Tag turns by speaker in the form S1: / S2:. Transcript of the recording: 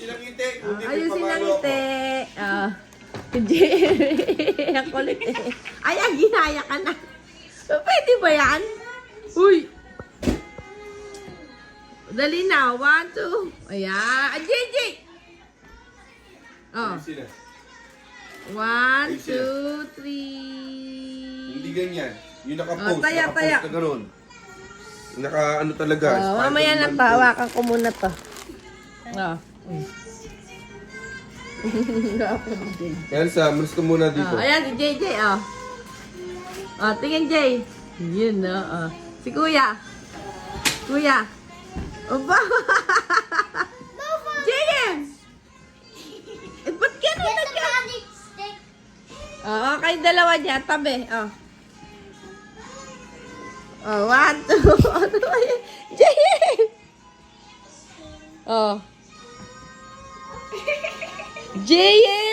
S1: ang ngiti. Kung di
S2: Ayusin ang
S1: papalo ako.
S2: ngiti. Ang kulit eh. Ay, ang ginaya ka na. Pwede ba yan? Uy! Dali na. 1, 2. Ayan. JJ! Oh.
S1: Ayusin na.
S2: 1,
S1: Ayusin
S2: 2, 3.
S1: Hindi ganyan. Yung naka-post.
S2: Taya,
S1: Naka-post
S2: taya.
S1: na ganun. Naka ano talaga.
S2: Oh, mamaya na
S1: Spider-Man
S2: pa.
S1: post.
S2: Hawakan ko muna to. Oh.
S1: Elsa, malis ka muna dito.
S2: Ayan si JJ, oh. Oh, tingin Jay. Yun, oh. Si Kuya. Kuya. Oba. James! Eh, ba't gano'n na ka? Oh, kayong dalawa niya. Tabi, oh. Oh, 1, 2. Ano ba yun? James! Oh. JM!